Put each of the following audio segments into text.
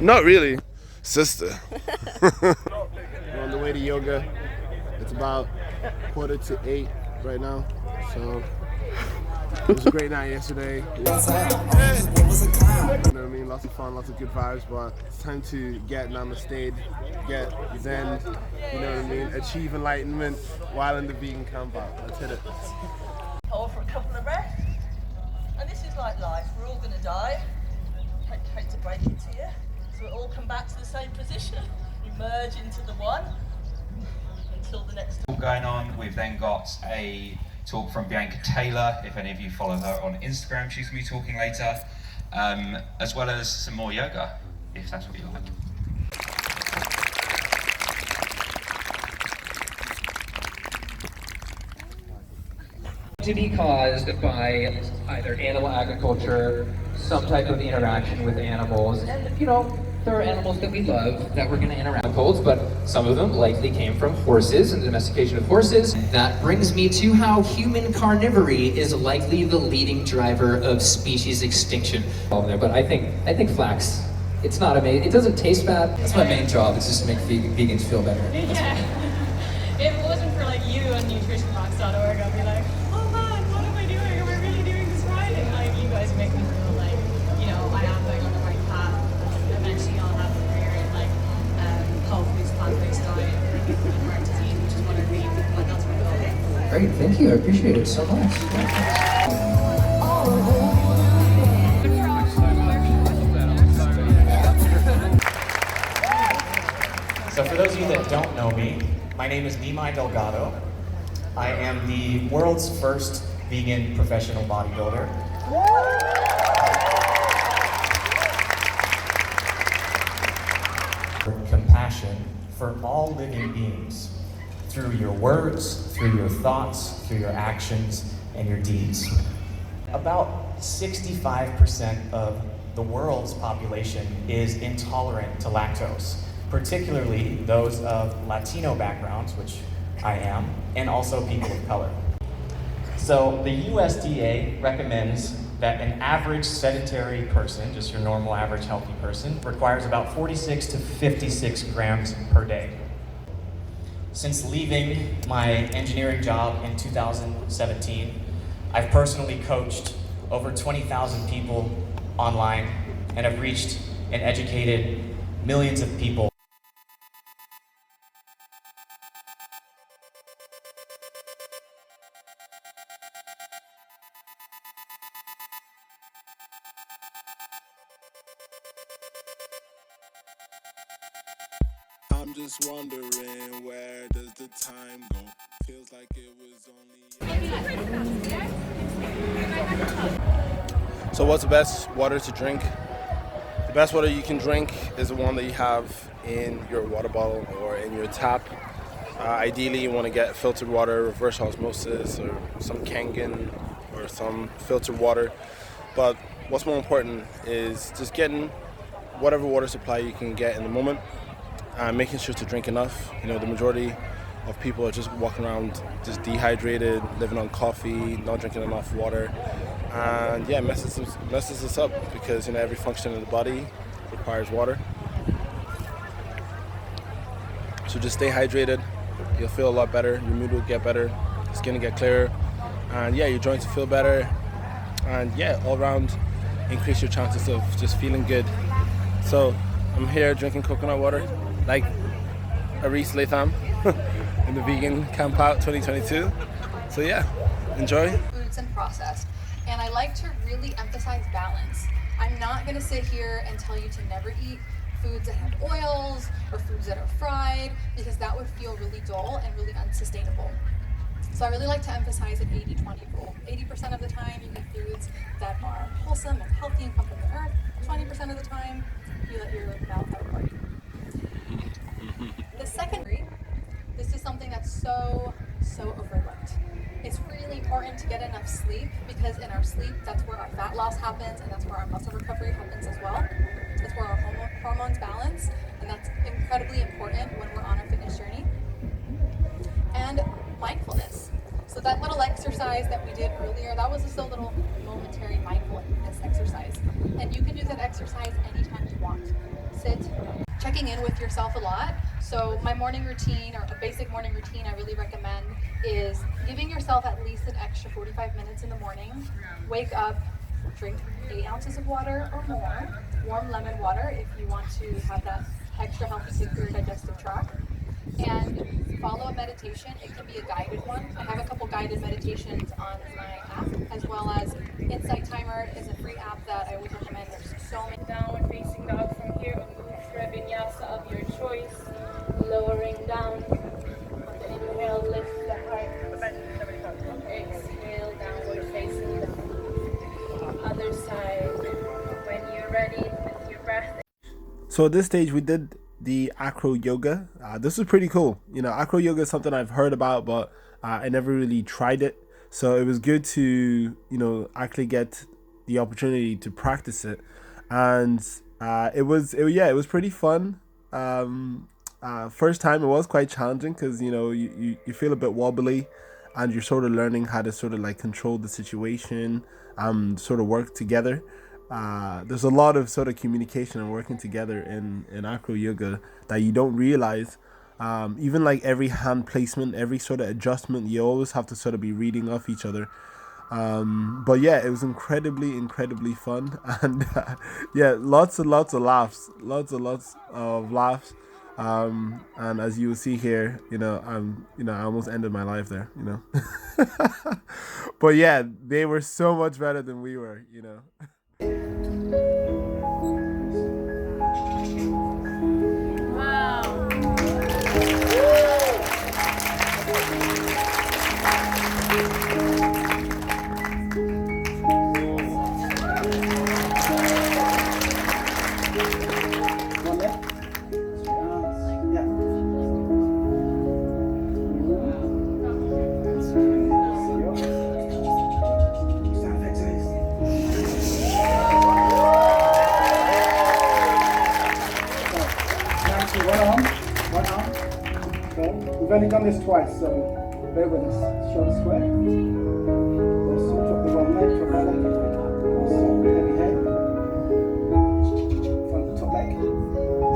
Not really. Sister. We're on the way to yoga. It's about 7:45 right now. So it was a great night yesterday. You know what I mean? Lots of fun, lots of good vibes, but it's time to get namaste, get zen, you know what I mean? Achieve enlightenment while in the vegan campout. Let's hit it. Hold for a couple of breaths. And this is like life. We're all going to die. Hate to break it to you. So we all come back to the same position. We merge into the one until the next Talk going on. We've then got a talk from Bianca Taylor. If any of you follow her on Instagram, she's going to be talking later. As well as some more yoga, if that's what you like. To be caused by either animal agriculture, some type of interaction with animals, and you know, there are animals that we love that we're going to interact with, but some of them likely came from horses and the domestication of horses. That brings me to how human carnivory is likely the leading driver of species extinction. But I think flax, it's not amazing. It doesn't taste bad. That's my main job, is just to make vegans feel better. Yeah. If it wasn't for like you on nutritionbox.org, I'd be like, oh man, what am I doing? Am I really doing this right? And like, you guys make me feel like, you know, I am going on the right path. Eventually I'll have a career in like whole foods, plant-based diet, and heart disease, which is what I really think, like that's my goal. Great, thank you. I appreciate it so much. So for those of you that don't know me, my name is Nimai Delgado. I am the world's first vegan professional bodybuilder. Compassion for all living beings through your words, through your thoughts, through your actions, and your deeds. About 65% of the world's population is intolerant to lactose, particularly those of Latino backgrounds, which I am, and also people of color. So the USDA recommends that an average sedentary person, just your normal average healthy person, requires about 46 to 56 grams per day. Since leaving my engineering job in 2017, I've personally coached over 20,000 people online and have reached and educated millions of people. I'm just wondering, where does the time go? Feels like it was only... So what's the best water to drink? The best water you can drink is the one that you have in your water bottle or in your tap. Ideally, you want to get filtered water, reverse osmosis, or some Kangen, or some filtered water. But what's more important is just getting whatever water supply you can get in the moment. Making sure to drink enough. You know, the majority of people are just walking around just dehydrated, living on coffee, not drinking enough water, and yeah, messes us up because, you know, every function in the body requires water. So just stay hydrated. You'll feel a lot better. Your mood will get better. Your skin will get clearer, and yeah, your joints will feel better, and yeah, all around increase your chances of just feeling good. So I'm here drinking coconut water, like Aris Latham in the vegan campout 2022. So yeah, enjoy. Foods and processed. And I like to really emphasize balance. I'm not gonna sit here and tell you to never eat foods that have oils or foods that are fried, because that would feel really dull and really unsustainable. So I really like to emphasize an 80-20 rule. 80% of the time you eat foods that are wholesome and healthy and come from the earth. 20% of the time you let your mouth have a party. The secondary, this is something that's so overlooked. It's really important to get enough sleep, because in our sleep, that's where our fat loss happens, and that's where our muscle recovery happens as well. That's where our hormones balance, and that's incredibly important when we're on our fitness journey. And mindfulness. So that little exercise that we did earlier, that was just a little momentary mindfulness exercise. And you can do that exercise anytime you want. sit. Checking in with yourself a lot. So my morning routine, or a basic morning routine I really recommend, is giving yourself at least an extra 45 minutes in the morning. Wake up, drink 8 ounces of water or more, warm lemon water if you want to have that extra healthy kick for your digestive tract. And follow a meditation. It can be a guided one. I have a couple guided meditations on my app, as well as Insight Timer is a free app that I always recommend. There's so many. Downward facing dog from here, or move through a vinyasa of your choice, lowering down. On the inhale, lift the heart. Exhale, downward facing dog. Other side. When you're ready, with your breath. So at this stage, we did the acro yoga. This was pretty cool. You know, acro yoga is something I've heard about, but I never really tried it. So it was good to, you know, actually get the opportunity to practice it. And it was pretty fun. First time it was quite challenging because, you know, you feel a bit wobbly and you're sort of learning how to sort of like control the situation, sort of work together. There's a lot of sort of communication and working together in acro yoga that you don't realize. Even like every hand placement, every sort of adjustment, you always have to sort of be reading off each other. But yeah, it was incredibly fun, and yeah, lots and lots of laughs. And as you will see here, you know, I almost ended my life there, you know. But yeah, they were so much better than we were, you know. We've only done this twice, so bear with us. Shoulder square. Also, drop the one leg, drop that leg. Also, heavy head. Front the top leg.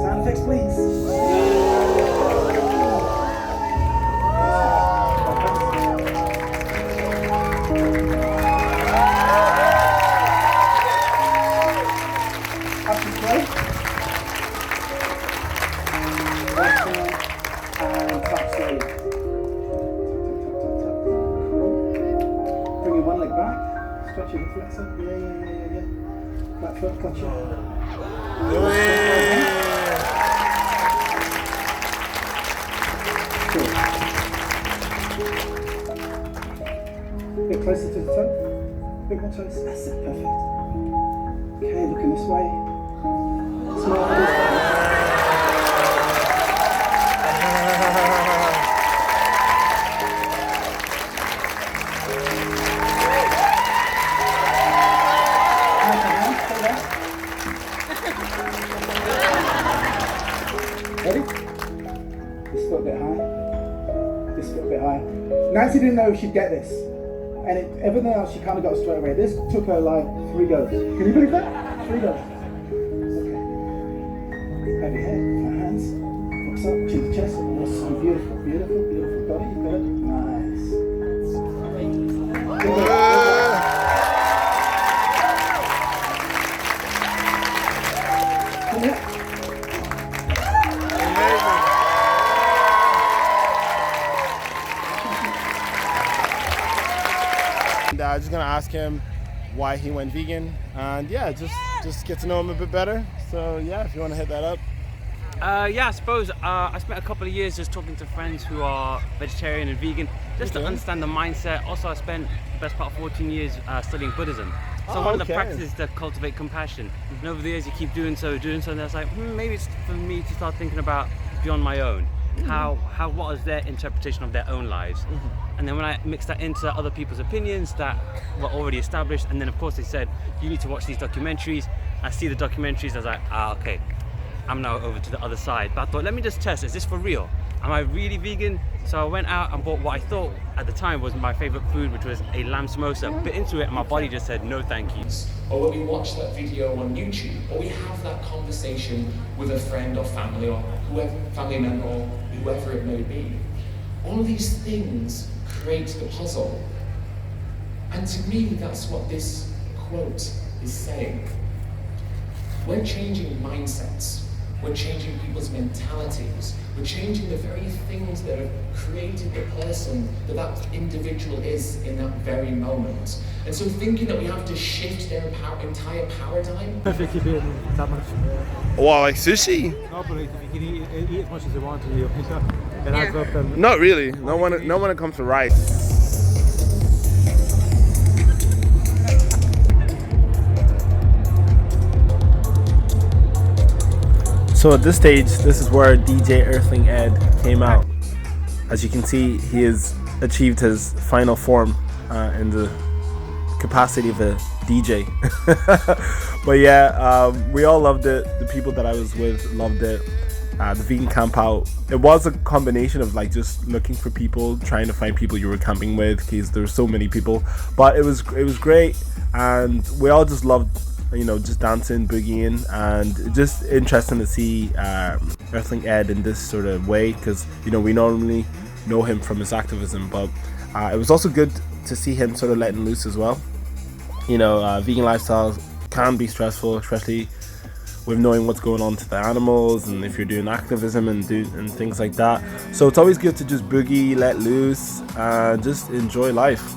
Sound effects, please. Up to straight. And touch slowly. Bring your one leg back. Stretch your hip flexor. Yeah. Back foot, clutch it. Cool. Bit closer to the toe. Bit more toes. That's it. Perfect. Okay, looking this way. Smile this way. Ready? This foot a bit high. This foot a bit high. Nancy didn't know she'd get this. And everything else she kind of got straight away. This took her like 3 goes. Can you believe that? 3 goes. Okay. Heavy head, flat hands. Hips up, chin to chest. Awesome. Beautiful. Got it. You got it. Nice. Good work. And just gonna ask him why he went vegan, and yeah, just get to know him a bit better. So yeah, if you want to hit that up. Yeah, I suppose I spent a couple of years just talking to friends who are vegetarian and vegan, just to understand the mindset. Also, I spent the best part of 14 years studying Buddhism. So one of the practices is to cultivate compassion. And over the years, you keep doing so, and it's like, maybe it's for me to start thinking about beyond my own. What is their interpretation of their own lives? And then when I mixed that into other people's opinions that were already established, and then of course they said, you need to watch these documentaries. I see the documentaries, I was like, okay, I'm now over to the other side. But I thought, let me just test, is this for real? am I really vegan? So I went out and bought what I thought at the time was my favorite food, which was a lamb samosa. Bit into it and my body just said, no thank you. Or when we watch that video on YouTube, or we have that conversation with a friend or family or whoever, family member or whoever it may be. All of these things create the puzzle. And to me, that's what this quote is saying. We're changing mindsets. We're changing people's mentalities. We're changing the very things that have created the person that individual is in that very moment. And so thinking that we have to shift their entire paradigm. I think if you eat that much. Well, like sushi? No, but like, if you can eat as much as you want and you think that it adds up then. Not really. Not when it comes to rice. So at this stage, this is where DJ Earthling Ed came out. As you can see, he has achieved his final form in the capacity of a DJ. But yeah, we all loved it. The people that I was with loved it. The vegan camp out. It was a combination of like just looking for people, trying to find people you were camping with, because there were so many people. But it was great, and we all just loved, you know, just dancing, boogieing, and just interesting to see Earthling Ed in this sort of way, because, you know, we normally know him from his activism, but it was also good to see him sort of letting loose as well. You know, vegan lifestyle can be stressful, especially with knowing what's going on to the animals, and if you're doing activism and things like that. So it's always good to just boogie, let loose, and just enjoy life.